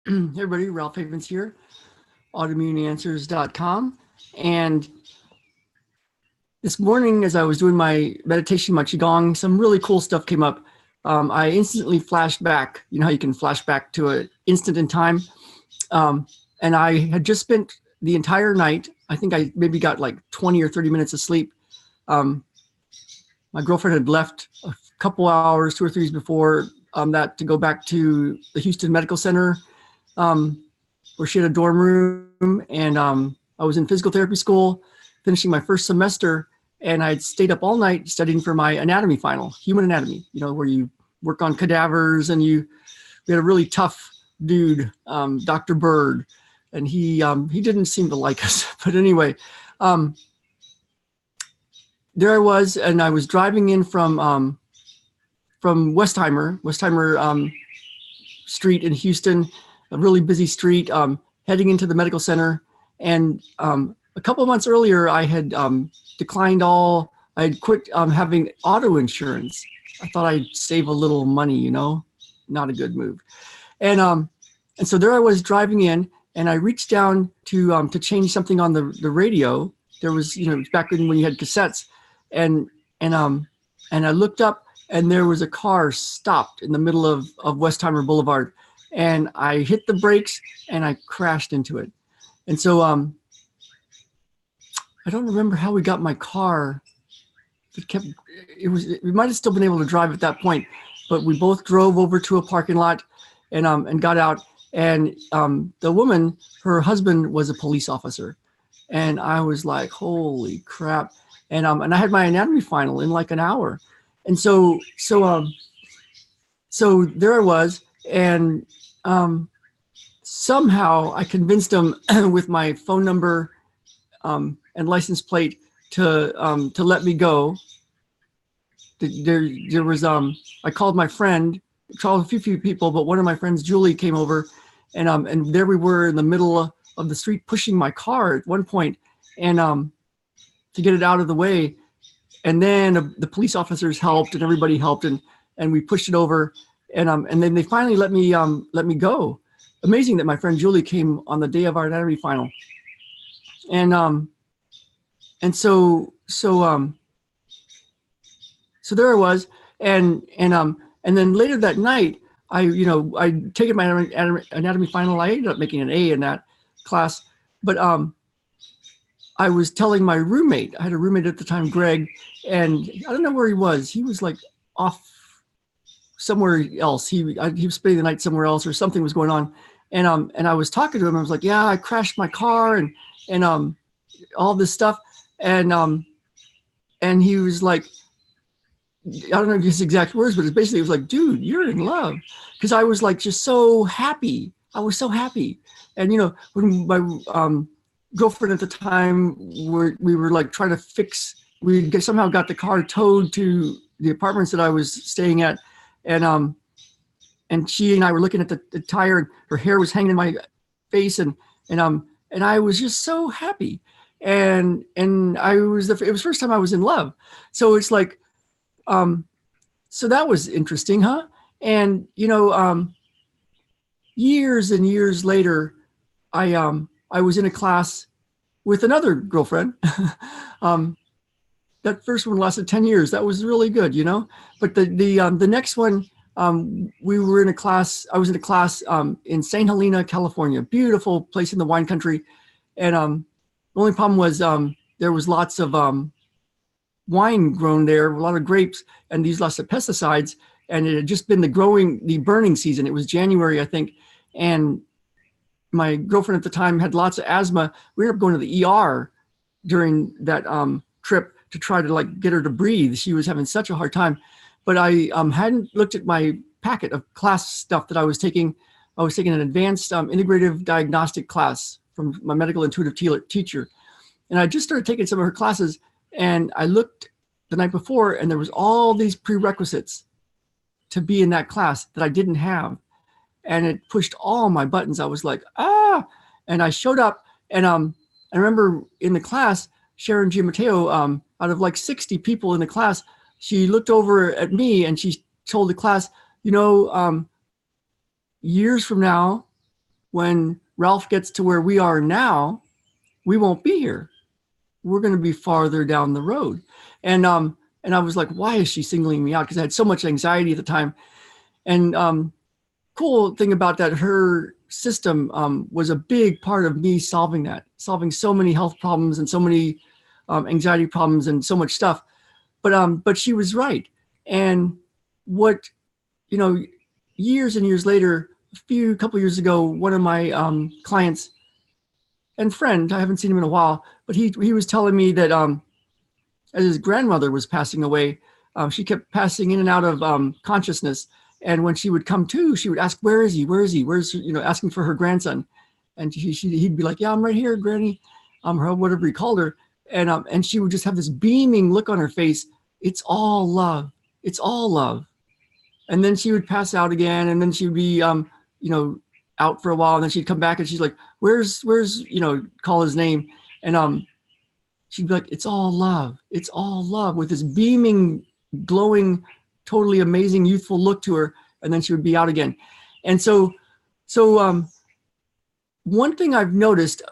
Hey everybody, Ralph Havens here, autoimmuneanswers.com. And this morning, as I was doing my meditation, my Qigong, some really cool stuff came up. I instantly flashed back. You know how you can flash back to an instant in time? And I had just spent the entire night, I think I maybe got like 20 or 30 minutes of sleep. My girlfriend had left a couple hours, 2 or 3 days before that to go back to the Houston Medical Center, where she had a dorm room, and I was in physical therapy school, finishing my first semester, and I'd stayed up all night studying for my anatomy final, human anatomy, you know, where you work on cadavers, and we had a really tough dude, Dr. Bird, and he didn't seem to like us, but anyway, there I was, and I was driving in from Westheimer Street in Houston, a really busy street, heading into the medical center. And a couple of months earlier, I had declined I had quit having auto insurance. I thought I'd save a little money, you know, not a good move. And so there I was driving in, and I reached down to change something on the radio. There was, you know, back when you had cassettes, and I looked up, and there was a car stopped in the middle of Westheimer Boulevard, and I hit the brakes and I crashed into it. And so I don't remember how we got my car. We might have still been able to drive at that point, but we both drove over to a parking lot and got out. And the woman, her husband was a police officer, and I was like, holy crap. And I had my anatomy final in like an hour. And so there I was, and somehow I convinced him with my phone number and license plate to let me go. There was I called my friend, called a few people, but one of my friends, Julie, came over, and there we were in the middle of the street pushing my car at one point, and to get it out of the way. And then the police officers helped, and everybody helped, and we pushed it over, and then they finally let me go. Amazing that my friend Julie came on the day of our anatomy final, and so there I was, and then later that night, I'd taken my anatomy final. I ended up making an A in that class, but I was telling my roommate, I had a roommate at the time, Greg, and I don't know where he was. He was like off somewhere else. He was spending the night somewhere else, or something was going on. And I was talking to him. I was like, yeah, I crashed my car and all this stuff. And he was like, I don't know his exact words, but basically it was like, dude, you're in love. Because I was like just so happy. I was so happy. And, you know, when my girlfriend at the time, we were like trying to fix, we somehow got the car towed to the apartments that I was staying at, and she and I were looking at the tire, and her hair was hanging in my face, and I was just so happy, and it was the first time I was in love. So it's like, so that was interesting, huh? And you know, years and years later, I was in a class with another girlfriend. That first one lasted 10 years. That was really good, you know. But the next one, we were in a class. I was in a class in St. Helena, California, beautiful place in the wine country. And the only problem was there was lots of wine grown there, a lot of grapes, and these lots of pesticides. And it had just been the burning season. It was January, I think, and my girlfriend at the time had lots of asthma. We ended up going to the ER during that trip to try to like get her to breathe. She was having such a hard time. But I hadn't looked at my packet of class stuff that I was taking. I was taking an advanced integrative diagnostic class from my medical intuitive teacher. And I just started taking some of her classes, and I looked the night before, and there was all these prerequisites to be in that class that I didn't have. And it pushed all my buttons. I was like, ah, and I showed up, and I remember in the class, Sharon Giammatteo, out of like 60 people in the class, she looked over at me and she told the class, you know, years from now, when Ralph gets to where we are now, we won't be here. We're going to be farther down the road. And I was like, why is she singling me out? Because I had so much anxiety at the time. And cool thing about that, her system was a big part of me solving so many health problems and so many anxiety problems and so much stuff. But she was right. And what, you know, years and years later, couple years ago, one of my clients and friend, I haven't seen him in a while, but he was telling me that as his grandmother was passing away, she kept passing in and out of consciousness. And when she would come to, she would ask, "Where is he? Where is he? Where's," asking for her grandson. And he'd be like, "Yeah, I'm right here, Granny," or whatever he called her. And she would just have this beaming look on her face. It's all love. It's all love. And then she would pass out again, and then she would be, out for a while, and then she'd come back, and she's like, "Where's," call his name, and she'd be like, "It's all love. It's all love," with this beaming, glowing, totally amazing, youthful look to her, and then she would be out again. And so one thing I've noticed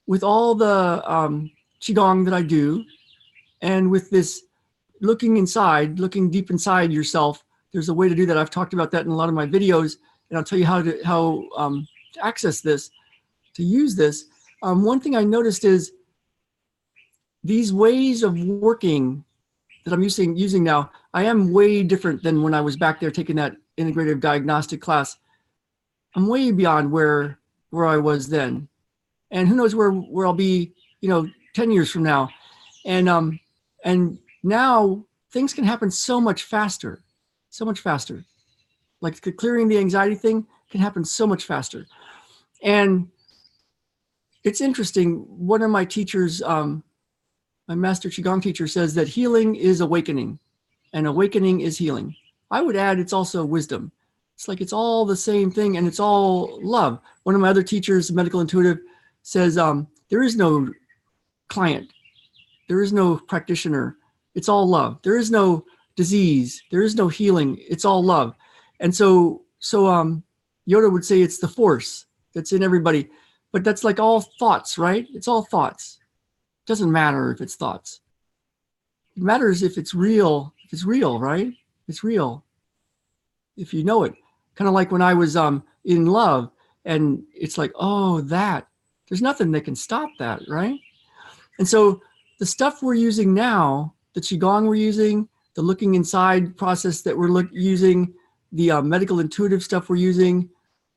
with all the qigong that I do, and with this looking deep inside yourself, there's a way to do that. I've talked about that in a lot of my videos, and I'll tell you how to access this, to use this. One thing I noticed is these ways of working that I'm using now, I am way different than when I was back there taking that integrative diagnostic class. I'm way beyond where I was then. And who knows where I'll be, 10 years from now. And now things can happen so much faster. Like clearing the anxiety thing can happen so much faster. And it's interesting. One of my teachers, my master Qigong teacher, says that healing is awakening and awakening is healing. I would add it's also wisdom. It's like it's all the same thing and it's all love. One of my other teachers, medical intuitive, says there is no client. There is no practitioner. It's all love. There is no disease. There is no healing. It's all love. And so Yoda would say it's the force that's in everybody. But that's like all thoughts, right? It's all thoughts. It doesn't matter if it's thoughts. It matters if it's real. If it's real, right? It's real. If you know it. Kind of like when I was in love, and it's like, oh, that. There's nothing that can stop that, right? And so the stuff we're using now, the Qigong we're using, the looking inside process that we're using, the medical intuitive stuff we're using,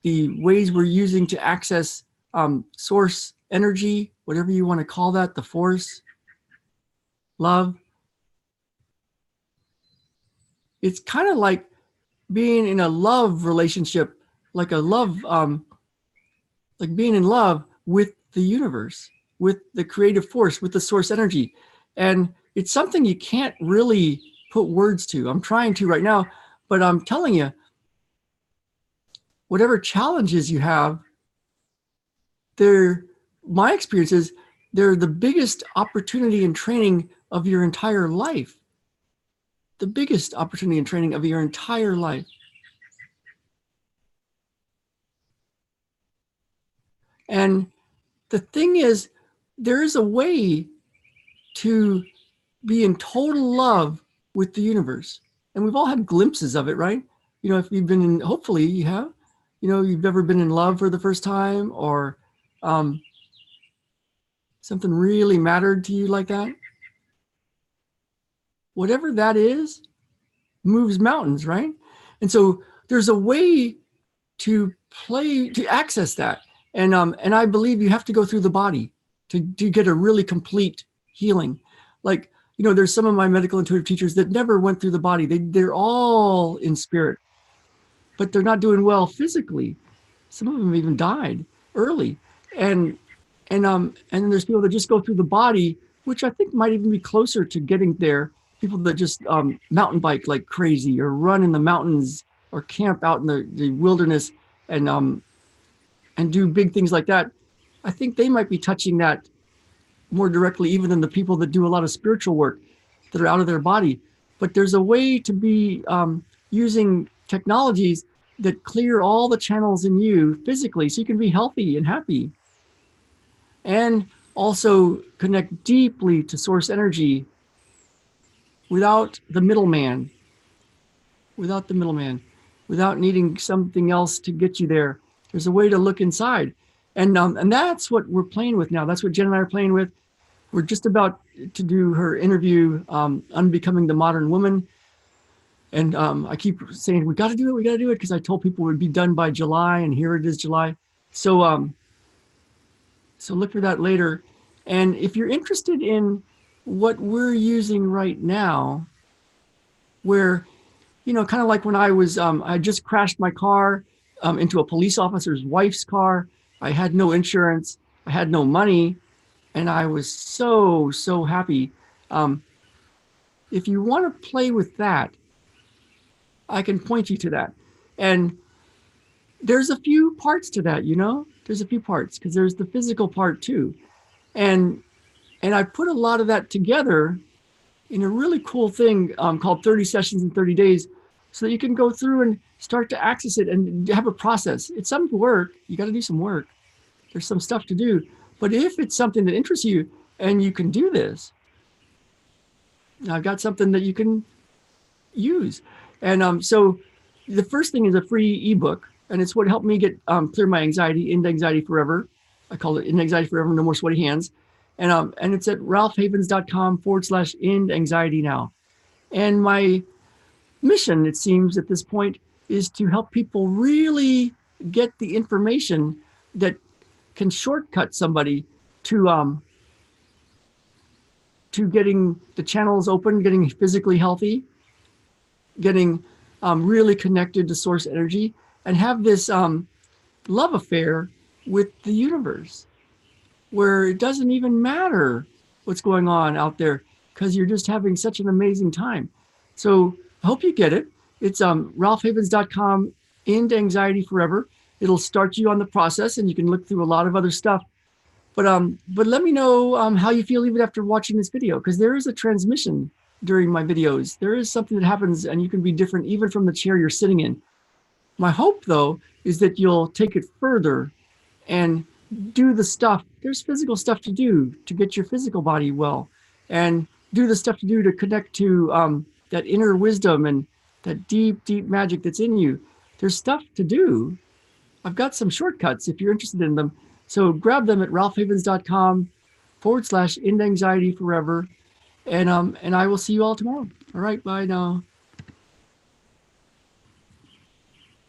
the ways we're using to access source energy, whatever you want to call that, the force, love. It's kind of like being in a love relationship, like being in love with the universe, with the creative force, with the source energy. And it's something you can't really put words to. I'm trying to right now, but I'm telling you, whatever challenges you have, my experience is they're the biggest opportunity and training of your entire life. The biggest opportunity and training of your entire life. And the thing is, there is a way to be in total love with the universe. And we've all had glimpses of it, right? If you've been in, hopefully you have, you've ever been in love for the first time, or something really mattered to you like that. Whatever that is, moves mountains, right? And so there's a way to access that. And I believe you have to go through the body to get a really complete healing. Like, there's some of my medical intuitive teachers that never went through the body. They're all in spirit, but they're not doing well physically. Some of them even died early. And then there's people that just go through the body, which I think might even be closer to getting there. People that just mountain bike like crazy, or run in the mountains, or camp out in the wilderness, and do big things like that. I think they might be touching that more directly even than the people that do a lot of spiritual work that are out of their body. But there's a way to be using technologies that clear all the channels in you physically so you can be healthy and happy. And also connect deeply to source energy without the middleman, without the middleman, without needing something else to get you there. There's a way to look inside. And that's what we're playing with now. That's what Jen and I are playing with. We're just about to do her interview, Unbecoming the Modern Woman. And I keep saying, we got to do it, because I told people it would be done by July, and here it is, July. So look for that later. And if you're interested in what we're using right now, where, kind of like when I just crashed my car into a police officer's wife's car. I had no insurance, I had no money, and I was so, so happy. If you want to play with that, I can point you to that. And there's a few parts to that, there's a few parts, because there's the physical part too. And I put a lot of that together in a really cool thing called 30 Sessions in 30 Days, so that you can go through and start to access it and have a process. It's some work. You got to do some work. There's some stuff to do. But if it's something that interests you and you can do this, I've got something that you can use. And so the first thing is a free ebook, and it's what helped me get clear my anxiety, End Anxiety Forever. I call it End Anxiety Forever, No More Sweaty Hands. And it's at ralphhavens.com/end anxiety now. And my mission, it seems at this point, is to help people really get the information that can shortcut somebody to getting the channels open, getting physically healthy, getting really connected to source energy, and have this love affair with the universe, where it doesn't even matter what's going on out there, because you're just having such an amazing time. So I hope you get it. It's ralphhavens.com, End Anxiety Forever. It'll start you on the process, and you can look through a lot of other stuff. But let me know how you feel even after watching this video, because there is a transmission during my videos. There is something that happens, and you can be different even from the chair you're sitting in. My hope, though, is that you'll take it further and do the stuff. There's physical stuff to do to get your physical body well, and do the stuff to do to connect to that inner wisdom and that deep, deep magic that's in you. There's stuff to do. I've got some shortcuts if you're interested in them. So grab them at ralphhavens.com/end anxiety forever. And I will see you all tomorrow. All right, bye now.